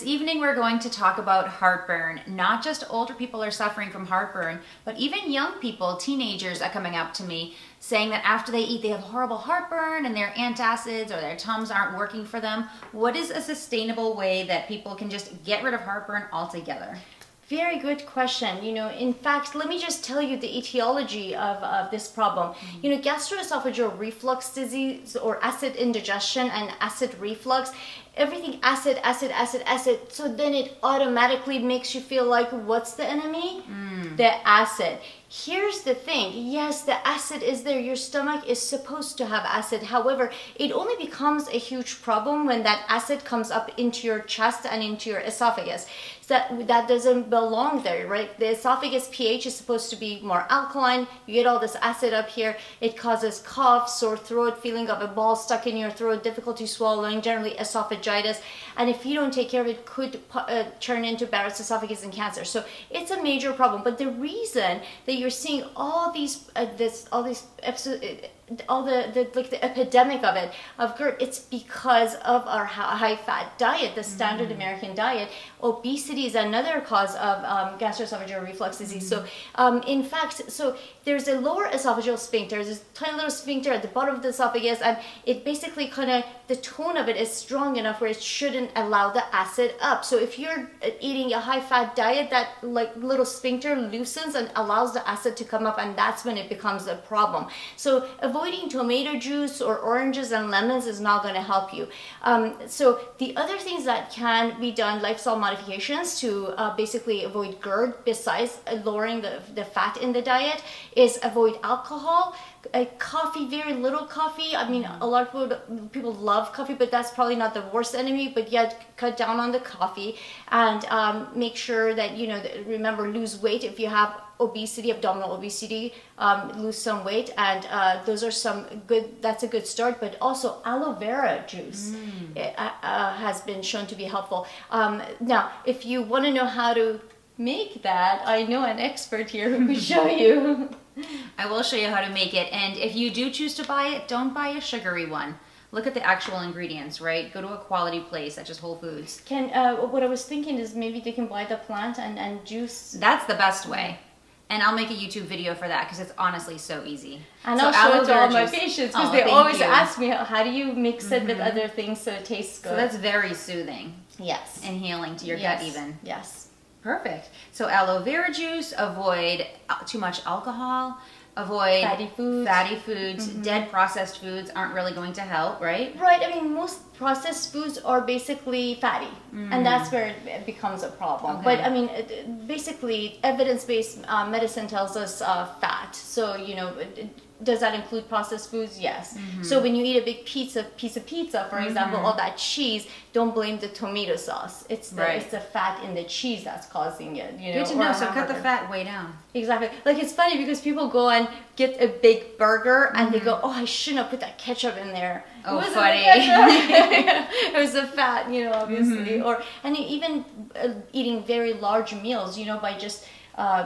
evening we're going to talk about heartburn. Not just older people are suffering from heartburn, but even young people, teenagers are coming up to me saying that after they eat they have horrible heartburn and their antacids or their Tums aren't working for them. What is a sustainable way that people can just get rid of heartburn altogether? Very good question. In fact, let me just tell you the etiology of this problem. Gastroesophageal reflux disease or acid indigestion and acid reflux, everything acid. So then it automatically makes you feel like, what's the enemy? The acid. Here's the thing. Yes, the acid is there. Your stomach is supposed to have acid. However, it only becomes a huge problem when that acid comes up into your chest and into your esophagus. So that doesn't belong there, right? The esophagus pH is supposed to be more alkaline. You get all this acid up here. It causes cough, sore throat, feeling of a ball stuck in your throat, difficulty swallowing, generally esophagitis. And if you don't take care of it, could turn into Barrett's esophagus and cancer. So it's a major problem. But the reason that you're seeing all these episodes, the epidemic of GERD, it's because of our high fat diet, the standard American diet. Obesity is another cause of gastroesophageal reflux disease. So in fact, there's a lower esophageal sphincter, there's a tiny little sphincter at the bottom of the esophagus, and it basically the tone of it is strong enough where it shouldn't allow the acid up. So if you're eating a high fat diet, that little sphincter loosens and allows the acid to come up, and that's when it becomes a problem. So avoiding tomato juice or oranges and lemons is not going to help you. So the other things that can be done, lifestyle modifications to basically avoid GERD, besides lowering the fat in the diet, is avoid alcohol. Coffee, very little coffee. I mean, a lot of people love coffee, but that's probably not the worst enemy. But yet, cut down on the coffee and make sure that, remember, lose weight. If you have obesity, abdominal obesity, lose some weight, and that's a good start. But also aloe vera juice has been shown to be helpful. Now, if you want to know how to make that, I know an expert here who can show you. I will show you how to make it, and if you do choose to buy it, don't buy a sugary one. Look at the actual ingredients, right? Go to a quality place, such as Whole Foods. What I was thinking is maybe they can buy the plant and juice. That's the best way. And I'll make a YouTube video for that because it's honestly so easy. And I'll show it to all my patients because they always ask me, how do you mix it with other things so it tastes good? So that's very soothing. Yes. And healing to your gut even. Yes. Perfect. So aloe vera juice, avoid too much alcohol, avoid fatty foods. Dead processed foods aren't really going to help, right? Right. I mean, most processed foods are basically fatty, and that's where it becomes a problem. Okay. But I mean, basically, evidence-based medicine tells us fat. So, does that include processed foods? Yes. So when you eat a big piece of pizza, for example, all that cheese, don't blame the tomato sauce. It's the fat in the cheese that's causing it. Good to know. So cut the fat way down. Exactly. It's funny because people go and get a big burger and they go, I shouldn't have put that ketchup in there. Oh, funny. It was the fat, obviously. And even eating very large meals, by just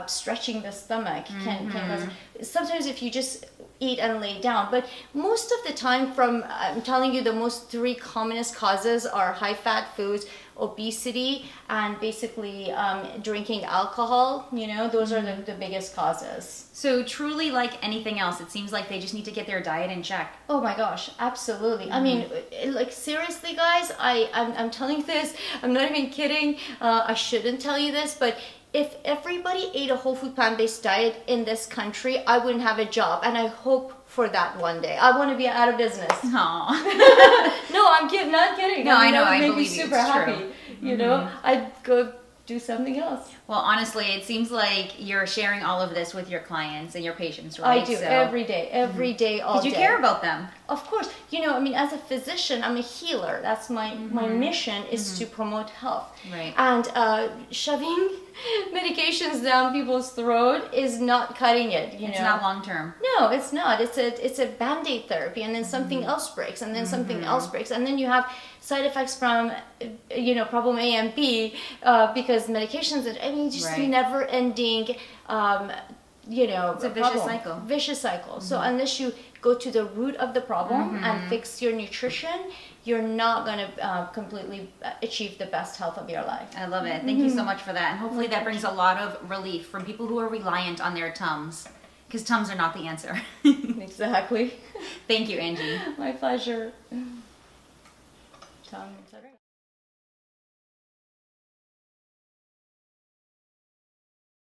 stretching the stomach can cause. Sometimes if you just eat and lay down, but most of the time, I'm telling you, the most three commonest causes are high fat foods, obesity, and basically drinking alcohol. Those are the biggest causes. So truly, like anything else, it seems like they just need to get their diet in check. Oh my gosh, absolutely. I mean, seriously, guys, I'm telling you this, I'm not even kidding. I shouldn't tell you this, but if everybody ate a whole food plant-based diet in this country, I wouldn't have a job, and I hope for that one day. I want to be out of business. Aww. No, I'm not kidding. No, I know. That would I make me believe super it's happy. true. I'd go do something else. Well, honestly, it seems like you're sharing all of this with your clients and your patients, right? I do, every day, all day. Because you care about them. Of course. As a physician, I'm a healer. That's my mission is to promote health. Right. And shoving medications down people's throat is not cutting it, It's not long term. No, it's not. It's a Band-Aid therapy, and then something else breaks, and then something else breaks, and then you have side effects from, problem A and B, because medications, just never ending, it's a vicious cycle. Vicious cycle. So unless you go to the root of the problem and fix your nutrition, you're not going to completely achieve the best health of your life. I love it. Thank you so much for that. And hopefully that brings a lot of relief from people who are reliant on their Tums, because Tums are not the answer. Exactly. Thank you, Angie. My pleasure. Tums are great.